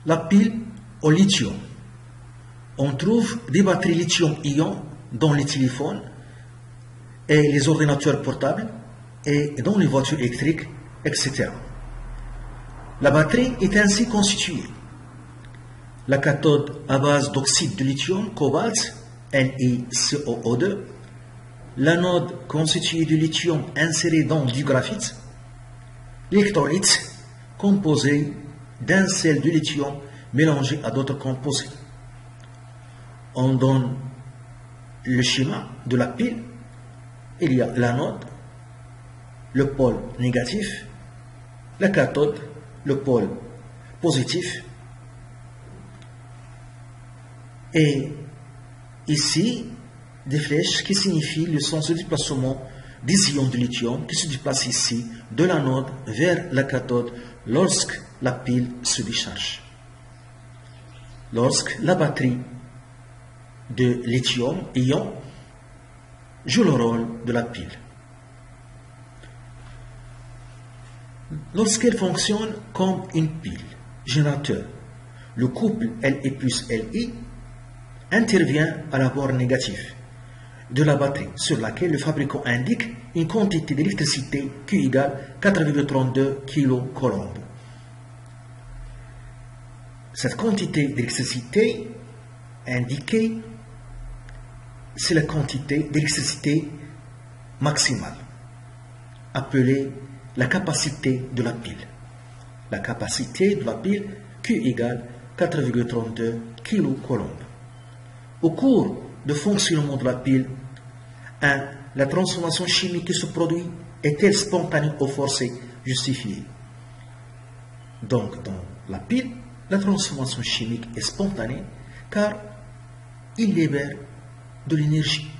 la pile au lithium. On trouve des batteries lithium-ion dans les téléphones et les ordinateurs portables et dans les voitures électriques, etc. La batterie est ainsi constituée. La cathode à base d'oxyde de lithium, cobalt, NiCO2, l'anode constituée de lithium inséré dans du graphite, l'électrolyte composé d'un sel de lithium mélangé à d'autres composés. On donne le schéma de la pile. Il y a l'anode, le pôle négatif, la cathode, le pôle positif. Et ici, des flèches qui signifient le sens de déplacement des ions de lithium qui se déplacent ici de l'anode vers la cathode lorsque la pile se décharge. Lorsque la batterie de lithium-ion joue le rôle de la pile. Lorsqu'elle fonctionne comme une pile générateur, le couple Li plus Li intervient à la borne négative de la batterie sur laquelle le fabricant indique une quantité d'électricité Q égale 4,32 kJ. Cette quantité d'électricité indiquée, c'est la quantité d'électricité maximale, appelée la capacité de la pile. La capacité de la pile Q égale 4,32 kJ. Au cours de fonctionnement de la pile, 1. La transformation chimique qui se produit est-elle spontanée ou forcée, justifiée? Donc, dans la pile, la transformation chimique est spontanée car il libère de l'énergie.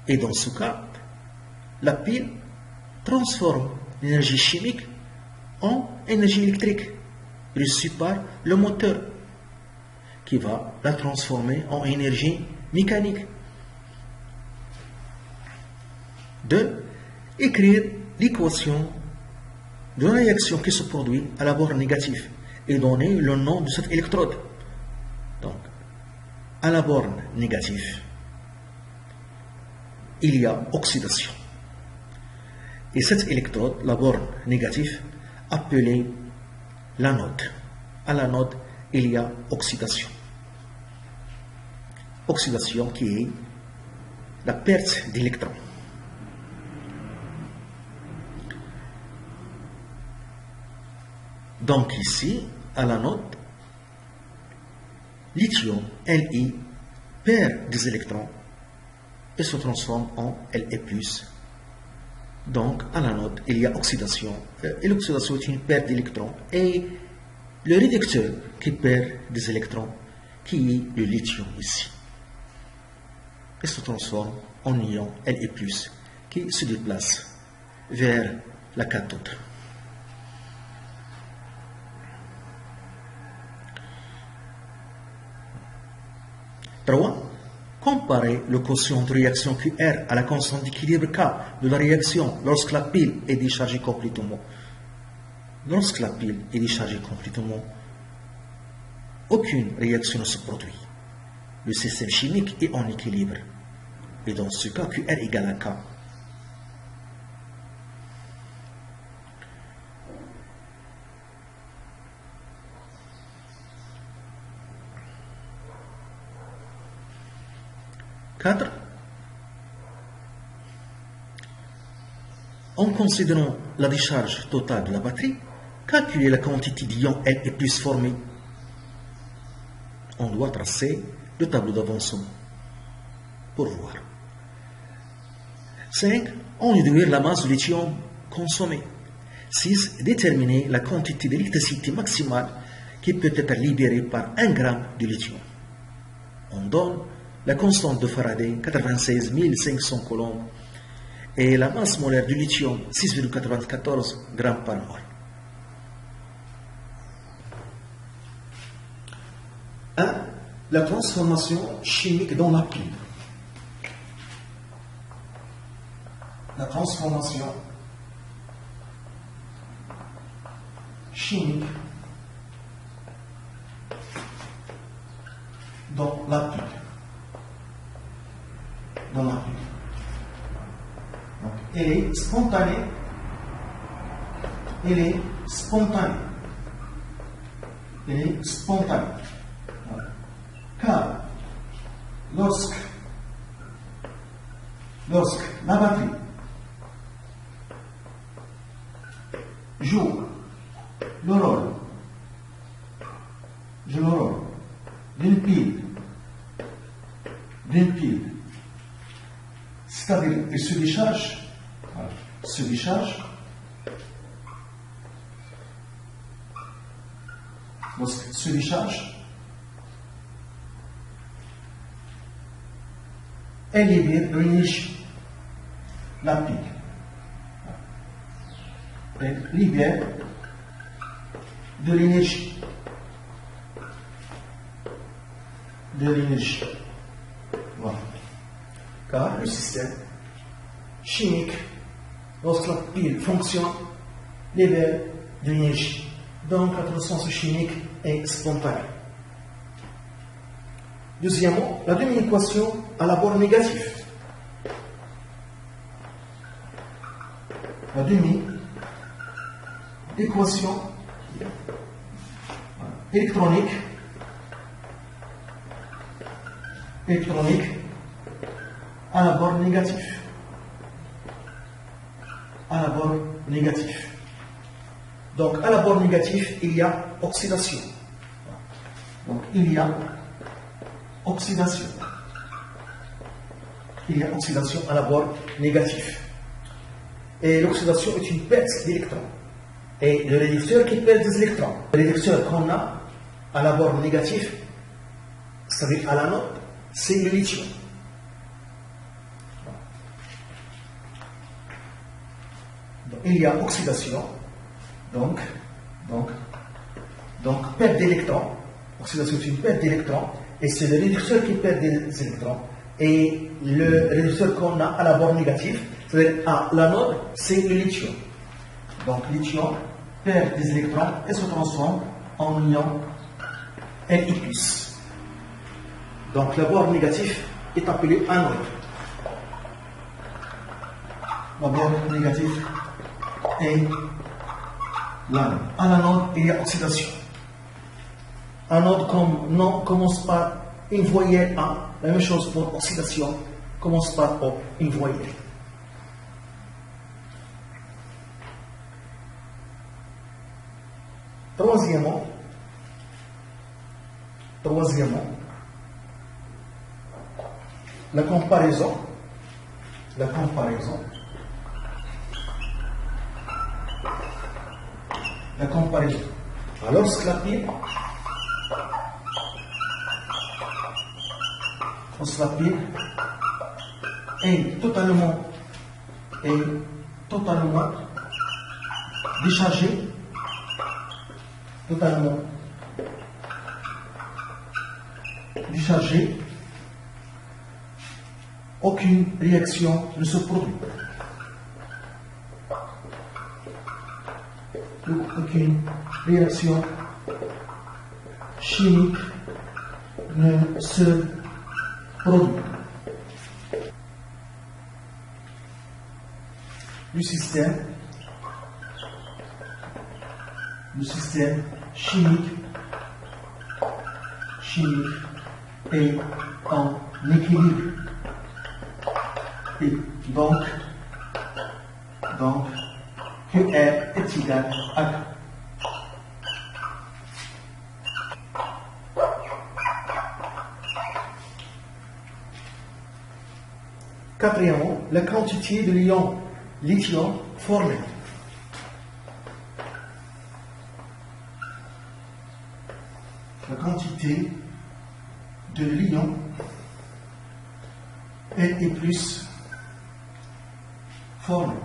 Et dans ce cas, la pile transforme l'énergie chimique en énergie électrique reçue par le moteur qui va la transformer en énergie mécanique. 2. Écrire l'équation de la réaction qui se produit à la borne négative et donner le nom de cette électrode. Donc, à la borne négative, il y a oxydation. Et cette électrode, la borne négative, appelée l'anode. À l'anode, il y a oxydation. Oxydation qui est la perte d'électrons. Donc ici, à l'anode, lithium, Li, perd des électrons et se transforme en Li+. Donc, à l'anode, il y a oxydation. Et l'oxydation est une perte d'électrons. Et le réducteur qui perd des électrons, qui est le lithium ici, et se transforme en ion Li+, qui se déplace vers la cathode. Comparer le quotient de réaction QR à la constante d'équilibre K de la réaction lorsque la pile est déchargée complètement. Lorsque la pile est déchargée complètement, aucune réaction ne se produit. Le système chimique est en équilibre. Et dans ce cas, QR égale à K. En considérant la décharge totale de la batterie, calculer la quantité d'ions Li+ formée. On doit tracer le tableau d'avancement pour voir. 5. En déduire la masse de lithium consommée. 6. Déterminer la quantité d'électricité maximale qui peut être libérée par 1 gramme de lithium. On donne la constante de Faraday, 96 500 coulombs, et la masse molaire du lithium, 6,94 grammes par mol. 1. La transformation chimique dans la pile. La transformation chimiques dans la pile. Donc, elle est spontanée. Elle est spontanée. Elle est spontanée. Voilà. Car lorsque la batterie joue le rôle d'une pile, c'est-à-dire qu'elle se décharge, lorsqu'elle se décharge, elle libère de l'énergie, la pile. Elle libère de l'énergie. Voilà. Car le système chimique, lorsque la pile fonctionne, libère de l'énergie. Donc la transformation chimique est spontanée. Deuxièmement, la demi-équation à l'abord négatif. La demi-équation électronique à l'abord négatif. Donc à l'abord négatif, il y a oxydation. Donc il y a oxydation. À l'abord négatif. Et l'oxydation est une perte d'électrons. Et le réducteur qui perd des électrons, le réducteur qu'on a à l'abord négatif, c'est-à-dire à l'anode, c'est le lithium. Donc, il y a oxydation, donc perte d'électrons. Oxydation est une perte d'électrons, et c'est le réducteur qui perd des électrons. Et le réducteur qu'on a à l'abord négatif, c'est-à-dire à l'anode, c'est le lithium. Donc lithium perd des électrons et se transforme en ion Li+. Donc l'abord négatif est appelé anode. L'abord négatif est l'anode. À l'anode, il y a oxydation. Anode comme nom commence par une voyelle A. La même chose pour oxydation commence par une voyelle. Troisièmement, la comparaison. Alors, lorsque la pile est totalement déchargée, aucune réaction ne se produit. Aucune réaction chimique ne se produit. Le système chimique est en équilibre. Et donc QR est égal à Q. Quatrièmement, la quantité de l'ion lithium formé. La quantité de l'ion est plus formé.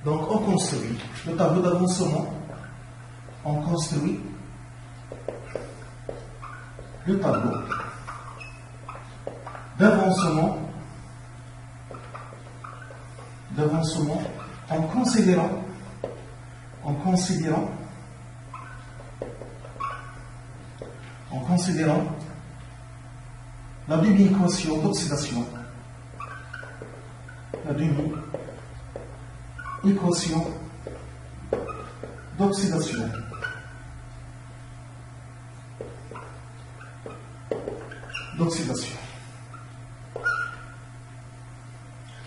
Donc on construit le tableau d'avancement, on construit le tableau d'avancement d'avancement en considérant la demi-équation d'oxydation. La demi-équation d'oxydation.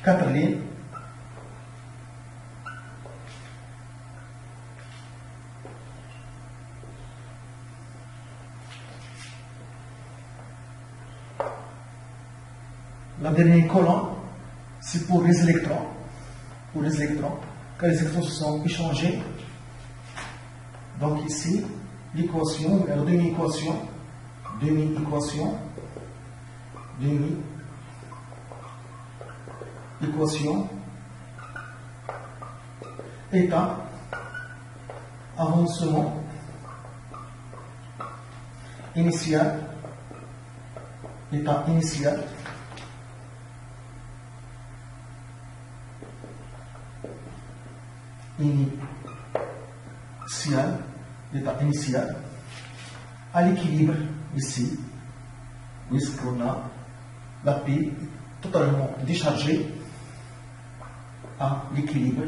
Quatre lignes. La dernière colonne, c'est pour les électrons. Quand les électrons se sont échangés, donc ici, l'équation, la demi-équation, état, avancement, initial, état initial, l'état initial, à l'équilibre ici, puisqu'on a la pile totalement déchargée à l'équilibre.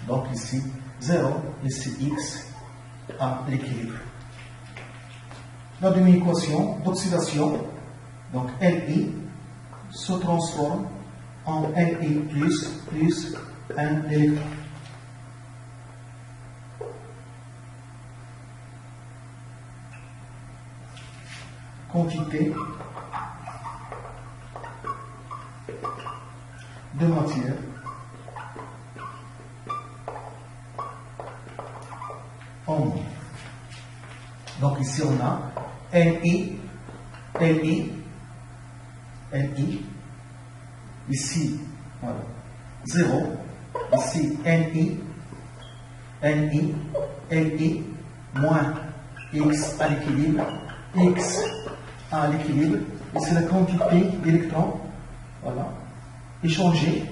Donc ici 0, ici x à l'équilibre. La demi-équation d'oxydation, donc Li, se transforme en Li plus un électron. Quantité de matière en moins. Donc ici on a Ni, ici voilà, 0, ici Ni, moins x à l'équilibre, x à l'équilibre, et c'est la quantité d'électrons, voilà, échangés.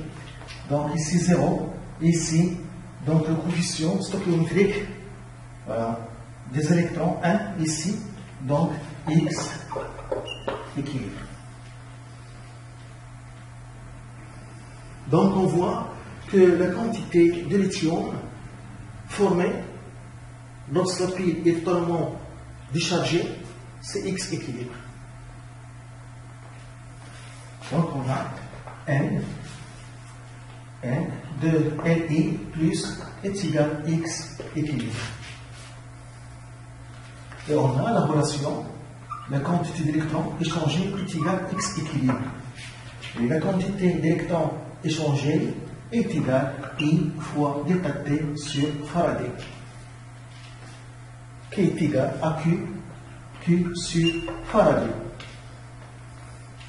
Donc ici 0, ici, donc le coefficient stoichiométrique, voilà, des électrons 1 ici, donc x équilibre. Donc on voit que la quantité de lithium formée lorsque la pile est totalement déchargée, c'est x équilibre. Donc on a N de Li plus est égal à x équilibre. Et on a la relation, la quantité d'électrons échangés est égale à x équilibre. Et la quantité d'électrons échangés est égale à I fois delta T sur Faraday, qui est égal à Q sur Faraday.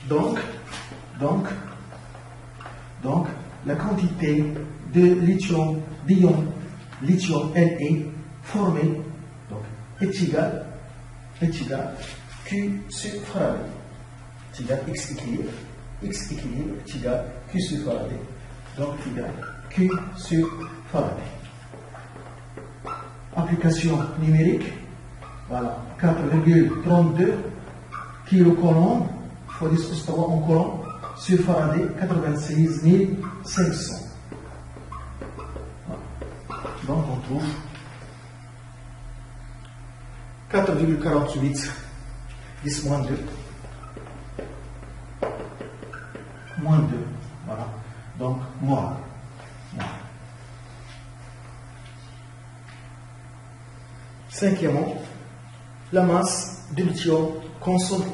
Donc, la quantité de lithium, d'ion lithium Li formé est égale Q sur Faraday. C'est égal x équilibre. X équilibre est égal Q sur Faraday. Donc égal Q sur Faraday. Application numérique. Voilà, 4,32 kg fois 10 en courant sur Faraday, 96 500. Voilà. Donc on trouve 4,48 10 moins 2 moins 2, voilà, donc moins. Cinquièmement, la masse de lithium consommée.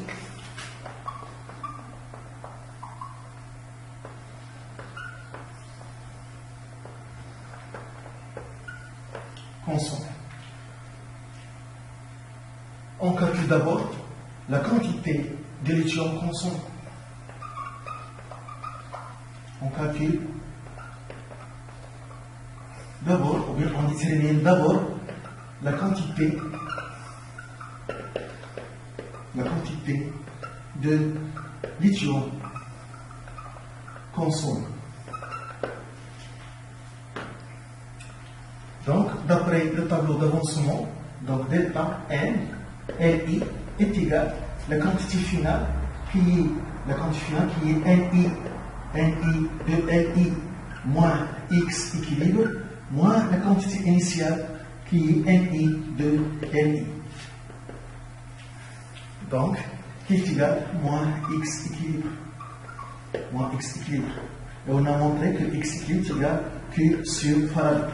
On calcule d'abord la quantité de lithium consommé. On calcule d'abord, ou bien on détermine d'abord la quantité la quantité de lithium consommée. Donc, d'après le tableau d'avancement, donc delta N, Li est égal à la quantité finale qui est Ni de Li moins X équilibre moins la quantité initiale qui est Ni de Li. Donc, qui est égal à moins X équilibre. Moins X équilibre. Et on a montré que X équilibre est égal à Q sur Faraday.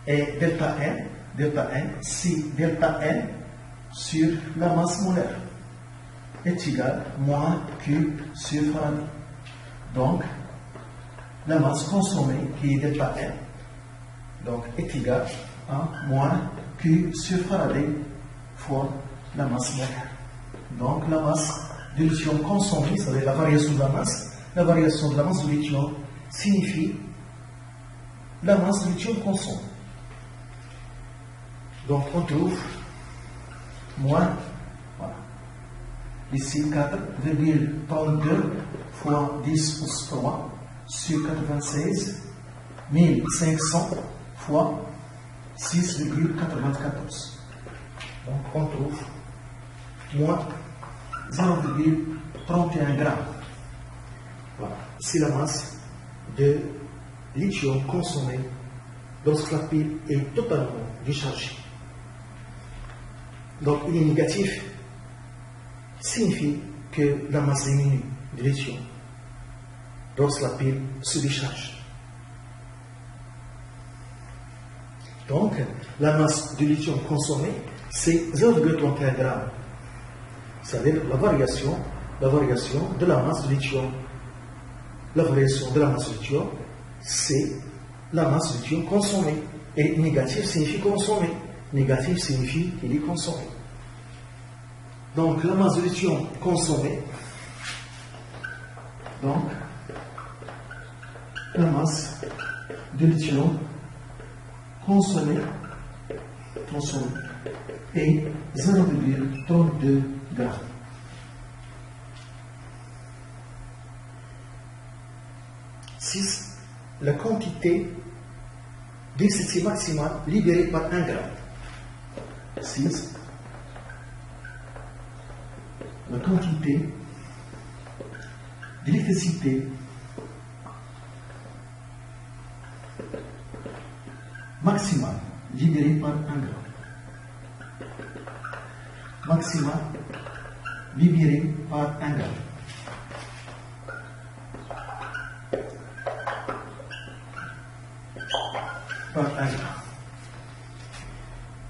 Et delta N, si delta N sur la masse molaire est égal à moins Q sur Faraday. Donc, la masse consommée qui est delta N donc, est égale à moins Q sur Faraday fois la masse molaire. Donc, la masse de lithium consommée, c'est-à-dire la variation de la masse de lithium signifie la masse de lithium consommée. Donc, on trouve moins, voilà, ici 4,32 fois 10 pouce 3 sur 96, 1500 fois 6,94. Donc, on trouve moins 0,31 grammes. Voilà, c'est la masse de lithium consommée lorsque la pile est totalement déchargée. Donc, il est négatif, signifie que la masse diminue de lithium lorsque la pile se décharge. Donc, la masse de lithium consommée, c'est 0,31 g. C'est-à-dire la variation de la masse de lithium. La variation de la masse de lithium, c'est la masse de lithium consommée. Et négatif signifie consommé. Négatif signifie qu'il est consommé. Donc, la masse de lithium consommée, donc, la masse de lithium consommée est 0,32 g. Six, la quantité d'électricité maximale libérée par 1 gramme. 6. La quantité d'électricité maximale libérée par 1 gramme. Maximale libérée par 1 gramme. Par 1 gramme.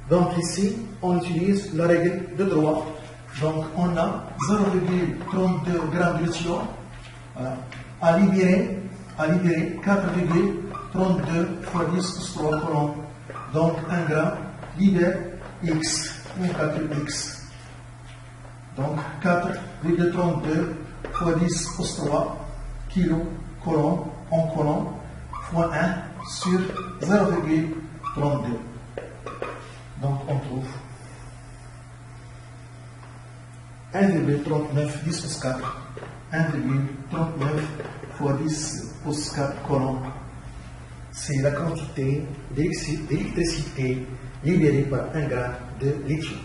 Donc ici, on utilise la règle de droit. Donc on a 0,32 g de lithium à libérer 4,32 fois 10 plus 3 coulombs. Donc 1 g libère X ou 4X. Donc 4,32 fois 10 plus 3 kg coulomb en coulomb fois 1 sur 0,32. Donc on trouve 1,39 10 plus 4, 1,39 fois 10 plus 4 coulombs. C'est la quantité d'électricité libérée par 1 g de lithium.